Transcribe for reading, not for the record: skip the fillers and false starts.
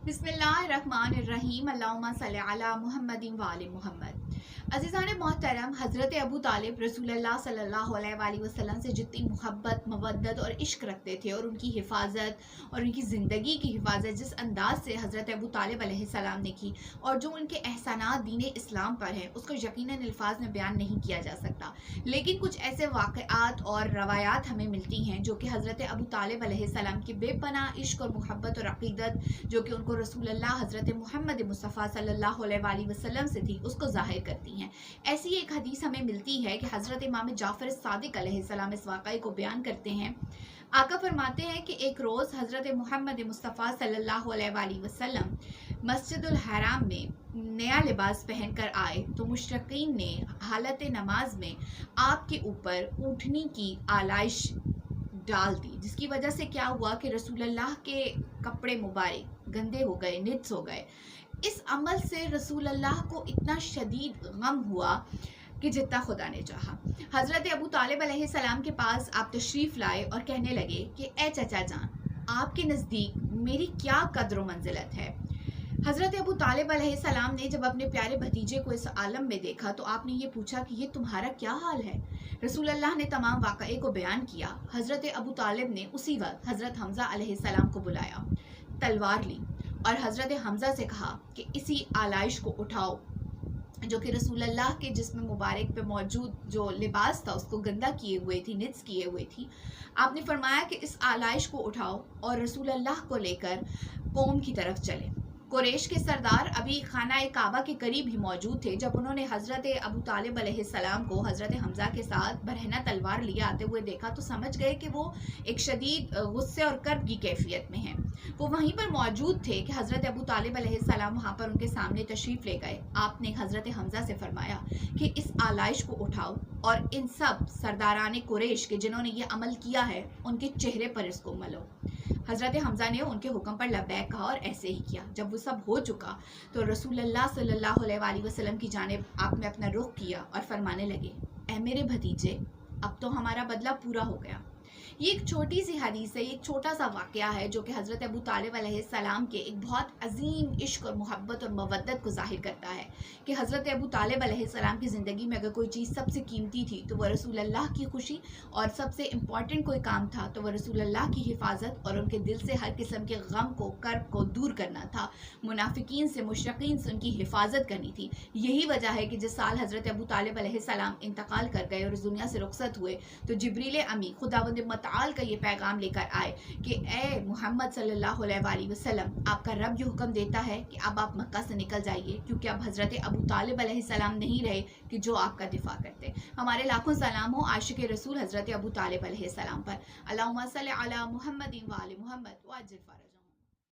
بسم اللہ الرحمن الرحیم اللہم صلی علی محمد و آل محمد۔ عزیزان محترم، حضرت ابو طالب رسول اللہ صلی اللہ علیہ وآلہ وسلم سے جتنی محبت، مودت اور عشق رکھتے تھے اور ان کی حفاظت اور ان کی زندگی کی حفاظت جس انداز سے حضرت ابو طالب علیہ السلام نے کی اور جو ان کے احسانات دین اسلام پر ہیں اس کو یقیناً الفاظ میں بیان نہیں کیا جا سکتا۔ لیکن کچھ ایسے واقعات اور روایات ہمیں ملتی ہیں جو کہ حضرت ابو طالب علیہ السلام کی بے پناہ عشق اور محبت اور عقیدت جو کہ ان کو رسول اللہ حضرت محمد مصطفیٰ صلی اللہ علیہ وآلہ وسلم سے تھی اس کو ظاہر کرتی ہیں۔ ایسی ایک حدیث ہمیں ملتی ہے کہ حضرت امام جعفر صادق علیہ السلام اس واقعے کو بیان کرتے ہیں۔ آقا فرماتے ہیں کہ ایک روز حضرت محمد مصطفیٰ صلی اللہ علیہ وآلہ وسلم مسجد الحرام میں نیا لباس پہن کر آئے تو مشرقین نے حالت نماز میں آپ کے اوپر اونٹنی کی آلائش ڈال دی، جس کی وجہ سے کیا ہوا کہ رسول اللہ کے کپڑے مبارک گندے ہو گئے، نجس ہو گئے۔ اس عمل سے رسول اللہ کو اتنا شدید غم ہوا کہ جتنا خدا نے چاہا۔ حضرت ابو طالب علیہ السلام کے پاس آپ تشریف لائے اور کہنے لگے کہ اے چچا جان، آپ کے نزدیک میری کیا قدر و منزلت ہے؟ حضرت ابو طالب علیہ السلام نے جب اپنے پیارے بھتیجے کو اس عالم میں دیکھا تو آپ نے یہ پوچھا کہ یہ تمہارا کیا حال ہے؟ رسول اللہ نے تمام واقعے کو بیان کیا۔ حضرت ابو طالب نے اسی وقت حضرت حمزہ علیہ السلام کو بلایا، تلوار لی اور حضرت حمزہ سے کہا کہ اسی آلائش کو اٹھاؤ جو کہ رسول اللہ کے جسم مبارک پہ موجود جو لباس تھا اس کو گندا کیے ہوئے تھی، نجس کیے ہوئے تھی۔ آپ نے فرمایا کہ اس آلائش کو اٹھاؤ اور رسول اللہ کو لے کر قوم کی طرف چلے۔ قریش کے سردار ابھی خانہ کعبہ کے قریب ہی موجود تھے جب انہوں نے حضرت ابو طالب علیہ السلام کو حضرت حمزہ کے ساتھ برہنہ تلوار لیے آتے ہوئے دیکھا تو سمجھ گئے کہ وہ ایک شدید غصے اور کرب کی کیفیت میں ہیں۔ وہ وہیں پر موجود تھے کہ حضرت ابو طالب علیہ السلام وہاں پر ان کے سامنے تشریف لے گئے۔ آپ نے حضرت حمزہ سے فرمایا کہ اس آلائش کو اٹھاؤ اور ان سب سرداران قریش کے جنہوں نے یہ عمل کیا ہے ان کے چہرے پر اس کو ملو۔ حضرت حمزہ نے ان کے حکم پر لبیک کہا اور ایسے ہی کیا۔ جب وہ سب ہو چکا تو رسول اللہ صلی اللہ علیہ وآلہ وسلم کی جانب آپ نے اپنا رخ کیا اور فرمانے لگے، اے میرے بھتیجے، اب تو ہمارا بدلہ پورا ہو گیا۔ یہ ایک چھوٹی سی حدیث ہے، ایک چھوٹا سا واقعہ ہے جو کہ حضرت ابو طالب علیہ السلام کے ایک بہت عظیم عشق اور محبت اور مودت کو ظاہر کرتا ہے کہ حضرت ابو طالب علیہ السلام کی زندگی میں اگر کوئی چیز سب سے قیمتی تھی تو وہ رسول اللہ کی خوشی، اور سب سے امپورٹنٹ کوئی کام تھا تو وہ رسول اللہ کی حفاظت اور ان کے دل سے ہر قسم کے غم کو، کرب کو دور کرنا تھا، منافقین سے، مشرکین سے ان کی حفاظت کرنی تھی۔ یہی وجہ ہے کہ جس سال حضرت ابو طالب علیہ السلام انتقال کر گئے اور اس دنیا سے رخصت ہوئے تو جبریل امی خداوند متعال کا یہ پیغام لے کر آئے کہ اے محمد صلی اللہ علیہ وآلہ وسلم، آپ کا رب یہ حکم دیتا ہے کہ اب آپ مکہ سے نکل جائیے، کیونکہ اب حضرت ابو طالب علیہ السلام نہیں رہے کہ جو آپ کا دفاع کرتے۔ ہمارے لاکھوں سلام ہو عاشق رسول حضرت ابو طالب علیہ السلام پر۔ اللہم صلی علی محمد و آل محمد وعجل فرجہ۔